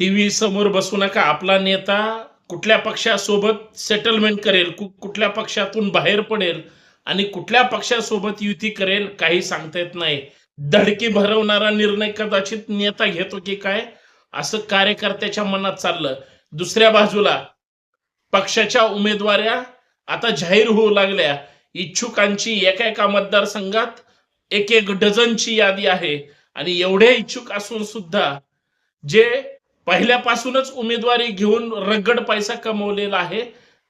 TV समोर बसू नका. आपला नेता कुठल्या पक्षासोबत सेटलमेंट करेल, कुठल्या पक्षातून बाहेर पडेल आणि कुठल्या पक्षासोबत युती करेल काही सांगता येत नाही. धडकी भरवणारा निर्णय कदाचित नेता घेतो की काय असं कार्यकर्त्याच्या मनात चाललं. दुसऱ्या बाजूला पक्षाच्या उमेदवाऱ्या आता जाहीर होऊ लागल्या. इच्छुकांची एका एका मतदारसंघात एक एक डझनची यादी आहे आणि एवढे इच्छुक असून सुद्धा जे पहिल्यापासूनच उमेदवारी घेऊन रगड पैसा कमवलेला आहे,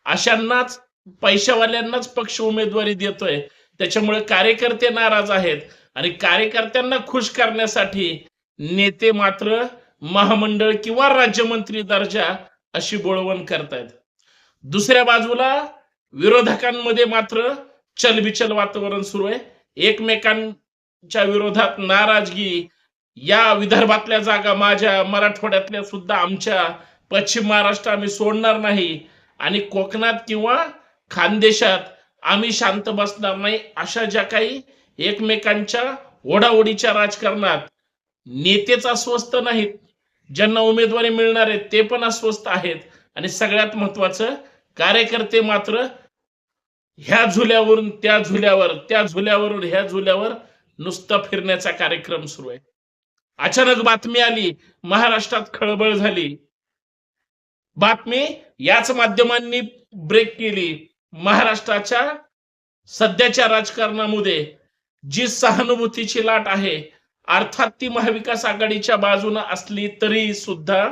अशांनाच पैशावाल्यांनाच पक्ष उमेदवारी देतोय. त्याच्यामुळे कार्यकर्ते नाराज आहेत आणि कार्यकर्त्यांना खुश करण्यासाठी नेते मात्र महामंडळ किंवा राज्यमंत्री दर्जा अशी बोळवण करतायत. दुसऱ्या बाजूला विरोधकांमध्ये मात्र चलबिचल वातावरण सुरू आहे. एकमेकांच्या विरोधात नाराजगी, या विदर्भातल्या जागा माझ्या, मराठवाड्यातल्या सुद्धा आमच्या, पश्चिम महाराष्ट्र आम्ही सोडणार नाही आणि कोकणात किंवा खानदेशात आम्ही शांत बसणार नाही, अशा ज्या काही एकमेकांच्या ओढाओढीच्या राजकारणात नेतेच अस्वस्थ नाहीत, ज्यांना उमेदवारी मिळणार आहे ते पण अस्वस्थ आहेत आणि सगळ्यात महत्वाचं कार्यकर्ते मात्र ह्या झुल्यावरून त्या झुल्यावर, त्या झुल्यावरून ह्या झुल्यावर नुसतं फिरण्याचा कार्यक्रम सुरू आहे. अचानक बातमी आली, महाराष्ट्रात खळबळ झाली. बातमी याच माध्यमांनी ब्रेक केली. महाराष्ट्राच्या सध्याच्या राजकारणामध्ये जी सहानुभूतीची लाट आहे, अर्थात ती महाविकास आघाडीच्या बाजूने असली तरी सुद्धा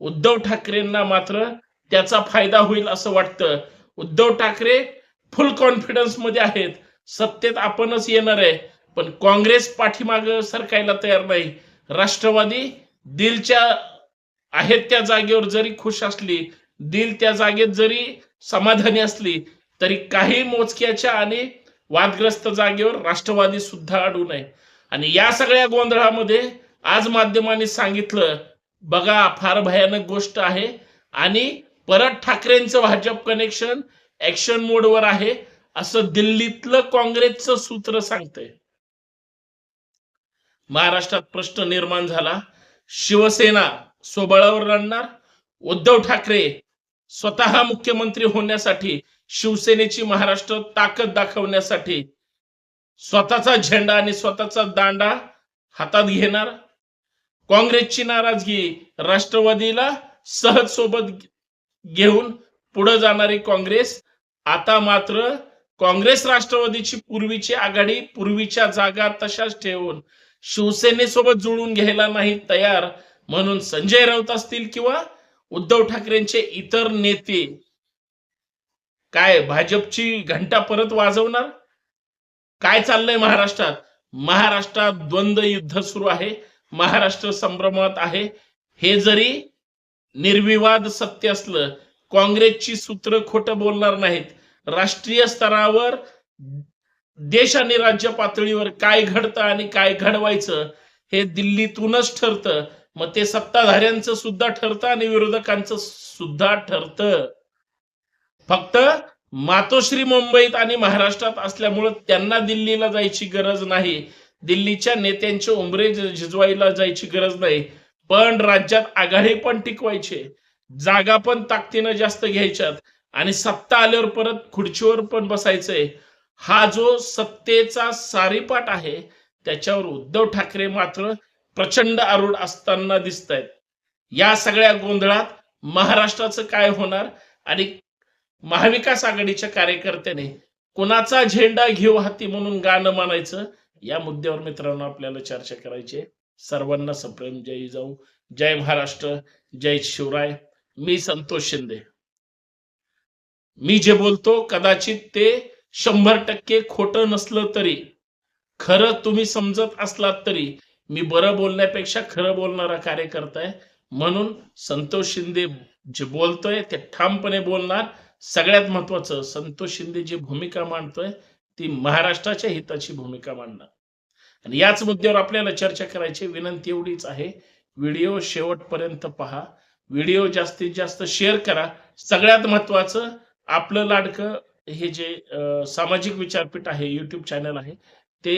उद्धव ठाकरेंना मात्र त्याचा फायदा होईल असं वाटतं. उद्धव ठाकरे फुल कॉन्फिडन्स मध्ये आहेत, सत्तेत आपणच येणार आहे, पण काँग्रेस पाठीमागं सरकायला तयार नाही. राष्ट्रवादी दिलच्या आहेत त्या जागेवर जरी खुश असली, दिल त्या जागेत जरी समाधानी असली, तरी काही मोजक्याच्या आणि वादग्रस्त जागेवर राष्ट्रवादी सुद्धा अडू नये. आणि या सगळ्या गोंधळामध्ये आज माध्यमांनी सांगितलं, बघा फार भयानक गोष्ट आहे आणि परत ठाकरेंचं भाजप कनेक्शन ऍक्शन मोडवर आहे असं दिल्लीतलं काँग्रेसचं सूत्र सांगतंय. महाराष्ट्रात प्रश्न निर्माण झाला, शिवसेना स्वबळावर लढणार, उद्धव ठाकरे स्वतः मुख्यमंत्री होण्यासाठी, शिवसेनेची महाराष्ट्र ताकद दाखवण्यासाठी स्वतःचा झेंडा आणि स्वतःचा दांडा हातात घेणार. काँग्रेसची नाराजगी, राष्ट्रवादीला सहज सोबत घेऊन पुढे जाणारी काँग्रेस आता मात्र काँग्रेस राष्ट्रवादीची पूर्वीची आघाडी, पूर्वीच्या जागा तशाच ठेवून शिवसेनेसोबत जुळून घ्यायला नाही तयार, म्हणून संजय राऊत असतील किंवा उद्धव ठाकरेंचे इतर नेते काय भाजपची घंटा परत वाजवणार. काय चाललंय महाराष्ट्रात? महाराष्ट्रात द्वंद्व युद्ध सुरू आहे, महाराष्ट्र संभ्रमात आहे. हे जरी निर्विवाद सत्य असलं, काँग्रेसची सूत्र खोटं बोलणार नाहीत. राष्ट्रीय स्तरावर देश आणि राज्य पातळीवर काय घडतं आणि काय घडवायचं हे दिल्लीतूनच ठरतं. मग ते सत्ताधाऱ्यांचं सुद्धा ठरतं आणि विरोधकांचं सुद्धा ठरतं. फक्त मातोश्री मुंबईत आणि महाराष्ट्रात असल्यामुळे त्यांना दिल्लीला जायची गरज नाही, दिल्लीच्या नेत्यांचे उंबरे झिजवायला जायची गरज नाही. पण राज्यात आघाडी पण टिकवायचे, जागा पण ताकदीनं जास्त घ्यायच्यात आणि सत्ता आल्यावर परत खुर्चीवर पण बसायचंय. हा जो सत्तेचा सारीपाट आहे त्याच्यावर उद्धव ठाकरे मात्र प्रचंड आरूढ असताना दिसत आहेत. या सगळ्या गोंधळात महाराष्ट्राचं काय होणार आणि महाविकास आघाडीच्या कार्यकर्त्याने कुणाचा झेंडा घेऊ हाती म्हणून गाणं म्हणायचं, या मुद्द्यावर मित्रांनो आपल्याला चर्चा करायची आहे. सर्वांना सप्रेम जय जिजाऊ, जय महाराष्ट्र, जय शिवराय. मी संतोष शिंदे. मी जे बोलतो कदाचित ते 100% खोटं नसलं तरी, खरं तुम्ही समजत असलात तरी, मी बरं बोलण्यापेक्षा खरं बोलणारा कार्यकर्ता आहे. म्हणून संतोष शिंदे जे बोलतोय ते ठामपणे बोलणार. सगळ्यात महत्वाचं, संतोष शिंदे जी भूमिका मांडतोय ती महाराष्ट्राच्या हिताची भूमिका मांडणार. आणि याच मुद्द्यावर आपल्याला चर्चा करायची. विनंती एवढीच आहे, व्हिडिओ शेवटपर्यंत पहा, व्हिडिओ जास्तीत जास्त शेअर करा. सगळ्यात महत्वाचं, आपलं लाडकं हे जे सामाजिक विचारपीठ आहे, युट्यूब चॅनल आहे, ते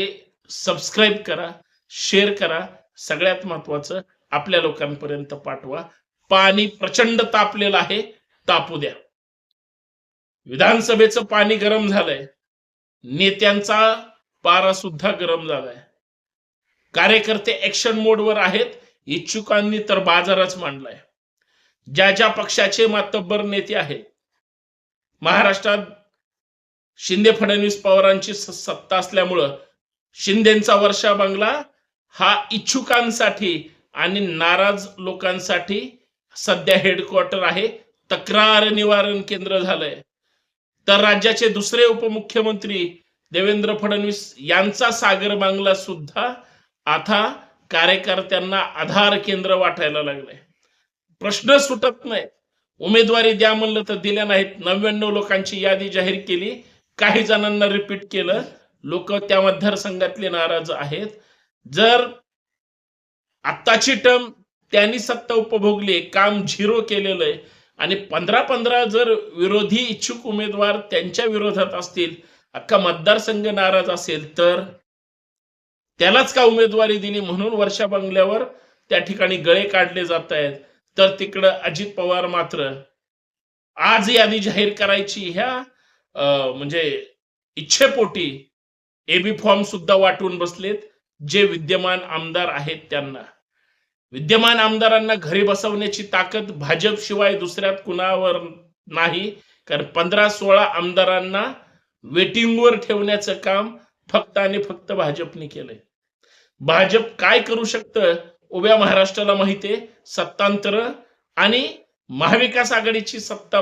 सबस्क्राईब करा, शेअर करा. सगळ्यात महत्वाचं, आपल्या लोकांपर्यंत पाठवा. पाणी प्रचंड तापलेलं आहे, तापू द्या. विधानसभेचं पाणी गरम झालंय, नेत्यांचा पारा सुद्धा गरम झालाय. कार्यकर्ते ऍक्शन मोडवर आहेत, इच्छुकांनी तर बाजारच मांडलाय. ज्या ज्या पक्षाचे मातब्बर नेते आहेत, महाराष्ट्रात शिंदे फडणवीस पवारांची सत्ता असल्यामुळं शिंदेचा वर्षा बंगला हा इच्छुकांसाठी आणि नाराज लोकांसाठी सध्या हेडक्वार्टर आहे, तक्रार निवारण केंद्र झालंय. तर राज्याचे दुसरे उपमुख्यमंत्री देवेंद्र फडणवीस यांचा सागर बांगला सुद्धा आता कार्यकर्त्यांना आधार केंद्र वाटायला लागलंय. प्रश्न सुटत नाही. उमेदवारी द्या म्हणलं तर दिल्या नाहीत. 99 लोकांची यादी जाहीर केली, काही जणांना रिपीट केलं. लोक त्या मतदारसंघातले नाराज आहेत. जर आत्ताची टर्म त्यांनी सत्ता उपभोगली, काम झिरो केलेलं आहे आणि 15-15 जर विरोधी इच्छुक उमेदवार त्यांच्या विरोधात असतील, अख्खा मतदारसंघ नाराज असेल, तर त्यालाच का उमेदवारी दिली म्हणून वर्षा बंगल्यावर त्या ठिकाणी गळे काढले जात आहेत. तर तिकडं अजित पवार मात्र आज यादी जाहीर करायची ह्या म्हणजे इच्छेपोटी एबी फॉर्म सुद्धा वाटून बसलेत जे विद्यमान आमदार आहेत त्यांना. विद्यमान आमदारांना घरी बसवण्याची ताकद भाजप शिवाय दुसऱ्यात कुणावर नाही, कारण 15-16 आमदारांना वेटिंगवर ठेवण्याचं काम फक्त आणि फक्त भाजपने केलंय. भाजप काय करू शकतं उभ्या महाराष्ट्राला माहितीये. सत्तांतर आणि महाविकास आघाडीची सत्ता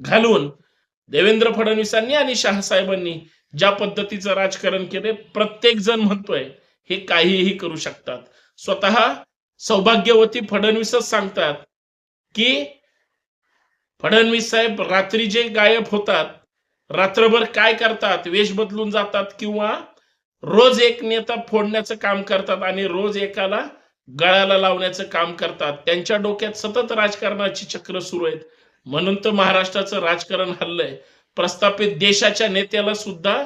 घालून देवेंद्र फडणवीसांनी आणि शहासाहेबांनी ज्या पद्धतीचं राजकारण केले, प्रत्येक जण म्हणतोय हे काहीही करू शकतात. स्वतः सौभाग्यवती फडणवीसच सांगतात की फडणवीस साहेब रात्री जे गायब होतात, रात्रभर काय करतात, वेश बदलून जातात किंवा रोज एक नेता फोडण्याचं काम करतात आणि रोज एकाला गळाला लावण्याचं काम करतात. त्यांच्या डोक्यात सतत राजकारणाची चक्र सुरू आहेत. म्हणून तर महाराष्ट्राचं राजकारण हल्लंय. प्रस्थापित देशाच्या नेत्याला सुद्धा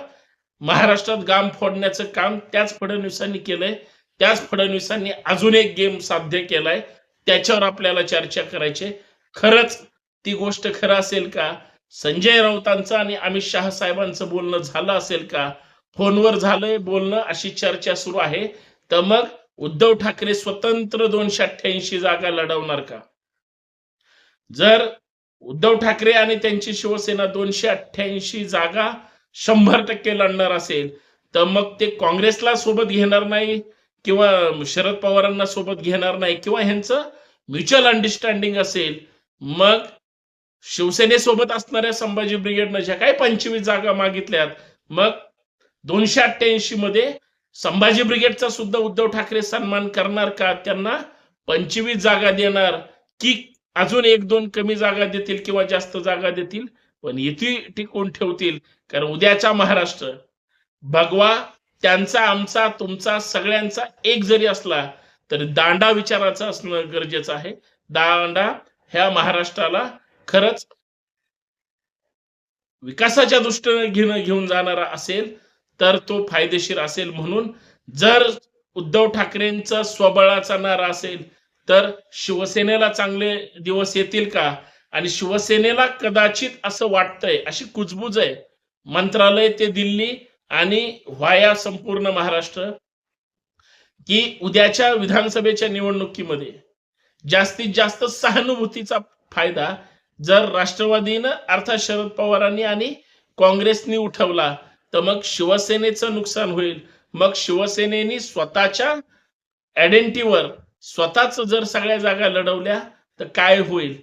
महाराष्ट्रात गाम फोडण्याचं काम त्याच फडणवीसांनी केलंय. त्याच फडणवीसांनी अजून एक गेम साध्य केलाय, त्याच्यावर आपल्याला चर्चा करायची. खरंच ती गोष्ट खरं असेल का? संजय राऊतांचं आणि अमित शहा साहेबांचं बोलणं झालं असेल का? फोनवर झालंय बोलणं, अशी चर्चा सुरू आहे. तर मग उद्धव ठाकरे स्वतंत्र 288 जागा लढवणार का? जर उद्धव ठाकरे आणि त्यांची शिवसेना 288 जागा 100% लढणार असेल, तर मग ते काँग्रेसला सोबत घेणार नाही किंवा शरद पवारांना सोबत घेणार नाही किंवा ह्यांचं म्युच्युअल अंडरस्टँडिंग असेल, मग शिवसेनेसोबत असणाऱ्या संभाजी ब्रिगेडनं ज्या काही 25 जागा मागितल्यात, मग 288 मध्ये संभाजी ब्रिगेडचा सुद्धा उद्धव ठाकरे सन्मान करणार का? त्यांना 25 जागा देणार की अजून 1-2 कमी जागा देतील किंवा जास्त जागा देतील, पण युती टिकवून ठेवतील? कारण उद्याचा महाराष्ट्र भगवा त्यांचा, आमचा, तुमचा, सगळ्यांचा एक जरी असला तरी दांडा विचाराचा असणं गरजेचं आहे. दांडा ह्या महाराष्ट्राला खरंच विकासाच्या दृष्टीने घेऊन जाणारा असेल तर तो फायदेशीर असेल. म्हणून जर उद्धव ठाकरेंचा स्वबळाचा नारा असेल तर शिवसेनेला चांगले दिवस येतील का? आणि शिवसेनेला कदाचित असं वाटतंय, अशी कुजबूज आहे मंत्रालय ते दिल्ली आणि व्हाया संपूर्ण महाराष्ट्र, की उद्याच्या विधानसभेच्या निवडणुकीमध्ये जास्तीत जास्त सहानुभूतीचा फायदा जर राष्ट्रवादीनं अर्थात शरद पवारांनी आणि काँग्रेसनी उठवला तर मग शिवसेनेचं नुकसान होईल. मग शिवसेनेनी स्वतःच्या आयडेंटिटीवर स्वतःच जर सगळ्या जागा लढवल्या तर काय होईल?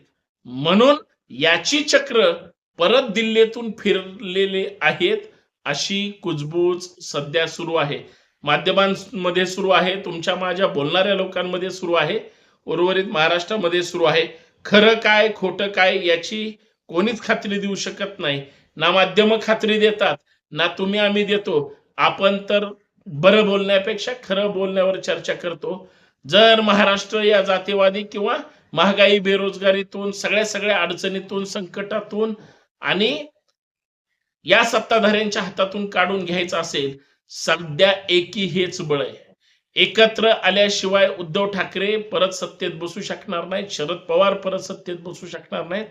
म्हणून याची चक्र परत दिल्लीतून फिरलेले आहेत, अशी कुजबूज सध्या सुरू आहे. माध्यमांमध्ये सुरू आहे, तुमच्या माझ्या बोलणाऱ्या लोकांमध्ये सुरू आहे, उर्वरित महाराष्ट्रामध्ये सुरू आहे. खरं काय खोटं काय याची कोणीच खात्री देऊ शकत नाही. ना माध्यम खात्री देतात, ना तुम्ही आम्ही देतो. आपण तर बरं बोलण्यापेक्षा खरं बोलण्यावर चर्चा करतो. जर महाराष्ट्र या जातीवादी किंवा महागाई, बेरोजगारीतून, सगळ्या अडचणीतून, संकटातून आणि या सत्ताधाऱ्यांच्या हातातून काढून घ्यायचं असेल, सध्या एकी हेच बळ आहे. एकत्र आल्याशिवाय उद्धव ठाकरे परत सत्तेत बसू शकणार नाहीत, शरद पवार परत सत्तेत बसू शकणार नाहीत,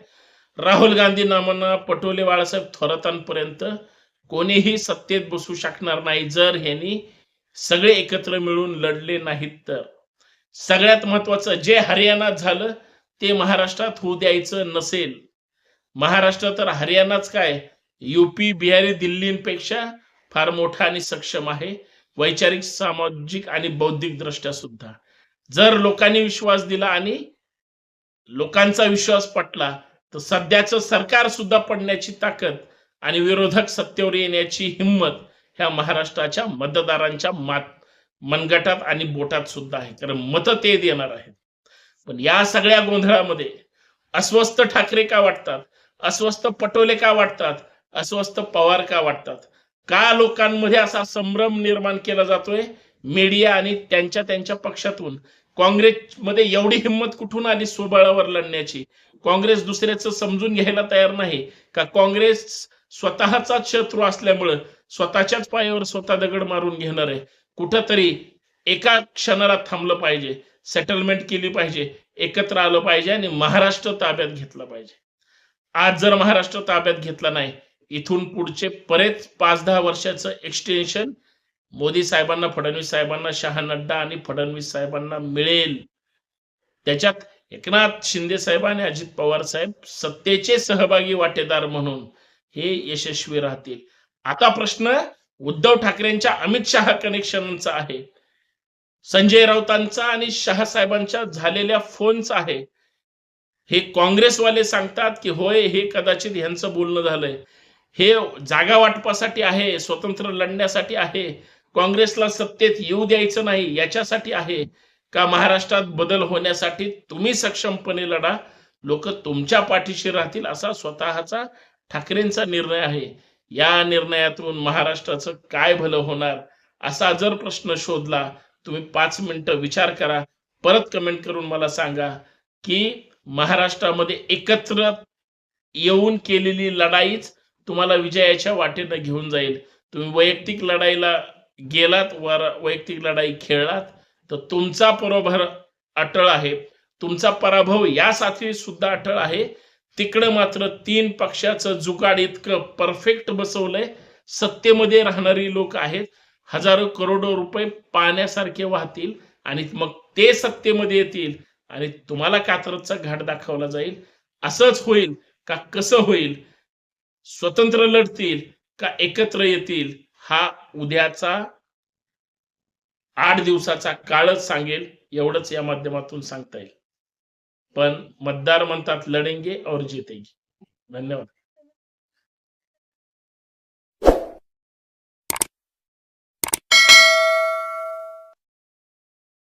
राहुल गांधी नामांना पटोले बाळासाहेब थोरातांपर्यंत कोणीही सत्तेत बसू शकणार नाही जर ह्यांनी सगळे एकत्र मिळून लढले नाहीत तर. सगळ्यात महत्वाचं जे हरियाणात झालं ते महाराष्ट्रात होऊ द्यायचं नसेल. महाराष्ट्र तर हरियाणाच काय, युपी बिहारी दिल्लीपेक्षा फार मोठा आणि सक्षम आहे, वैचारिक सामाजिक आणि बौद्धिक दृष्ट्या सुद्धा. जर लोकांनी विश्वास दिला आणि लोकांचा विश्वास पटला तर सध्याचं सरकार सुद्धा पडण्याची ताकद आणि विरोधक सत्तेवर येण्याची हिंमत ह्या महाराष्ट्राच्या मतदारांच्या मनगटात आणि बोटात सुद्धा आहे, कारण मतं ते देणार आहेत. पण या सगळ्या गोंधळामध्ये अस्वस्थ ठाकरे का वाटतात, अस्वस्थ पटोले का वाटतात, अस्वस्थ पवार का वाटतात, का लोकांमध्ये असा संभ्रम निर्माण केला जातोय मीडिया आणि त्यांच्या पक्षातून? काँग्रेसमध्ये एवढी हिंमत कुठून आली स्वबळावर लढण्याची? काँग्रेस दुसऱ्याचं समजून घ्यायला तयार नाही का? काँग्रेस स्वतःचाच शत्रू असल्यामुळं स्वतःच्याच पायावर स्वतः दगड मारून घेणार आहे. कुठंतरी एका क्षणाला थांबलं पाहिजे, सेटलमेंट केली पाहिजे, एकत्र आलं पाहिजे आणि महाराष्ट्र ताब्यात घेतला पाहिजे. आज जर महाराष्ट्र ताब्यात घेतला नाही, इथून पुढचे बरेच 5-10 वर्षाचं एक्सटेन्शन मोदी साहेबांना, फडणवीस साहेबांना, शहा नड्डा आणि फडणवीस साहेबांना मिळेल. त्याच्यात एकनाथ शिंदे साहेब आणि अजित पवार साहेब सत्तेचे सहभागी वाटेदार म्हणून हे यशस्वी राहतील. आता प्रश्न उद्धव ठाकरेंच्या अमित शहा कनेक्शनचा आहे, संजय राऊतांचा आणि शहा साहेबांच्या झालेल्या फोनचा आहे. हे काँग्रेसवाले सांगतात की होय हे कदाचित ह्यांचं बोलणं झालंय, हे जागा वाटपासाठी आहे, स्वतंत्र लढण्यासाठी आहे, काँग्रेसला सत्तेत येऊ द्यायचं नाही याच्यासाठी आहे का महाराष्ट्रात बदल होण्यासाठी तुम्ही सक्षमपणे लढा, लोक तुमच्या पाठीशी राहतील असा स्वतःचा ठाकरेंचा निर्णय आहे. या निर्णयातून महाराष्ट्राचं काय भलं होणार असा जर प्रश्न शोधला, तुम्ही 5 मिनिटं विचार करा, परत कमेंट करून मला सांगा की महाराष्ट्रामध्ये एकत्र येऊन केलेली लढाईच तुम्हाला विजयाच्या वाटेनं घेऊन जाईल. तुम्ही वैयक्तिक लढाईला गेलात, वैयक्तिक लढाई खेळलात तर तुमचा पराभव अटळ आहे, तुमचा पराभव यासाठी सुद्धा अटळ आहे. तिकडं मात्र 3 पक्षाचं जुगाड इतकं परफेक्ट बसवलंय, सत्तेमध्ये राहणारी लोक आहेत, हजारो करोडो रुपये पाण्यासारखे वाहतील आणि मग ते सत्तेमध्ये येतील आणि तुम्हाला कात्रजचा घाट दाखवला जाईल. असंच होईल का कसं होईल? स्वतंत्र लढतील का एकत्र येतील? हा उद्याचा 8 दिवसाचा काळच सांगेल. एवढंच या माध्यमातून सांगता येईल. पण मतदार म्हणतात लढेंगे और जीतेंगे. धन्यवाद.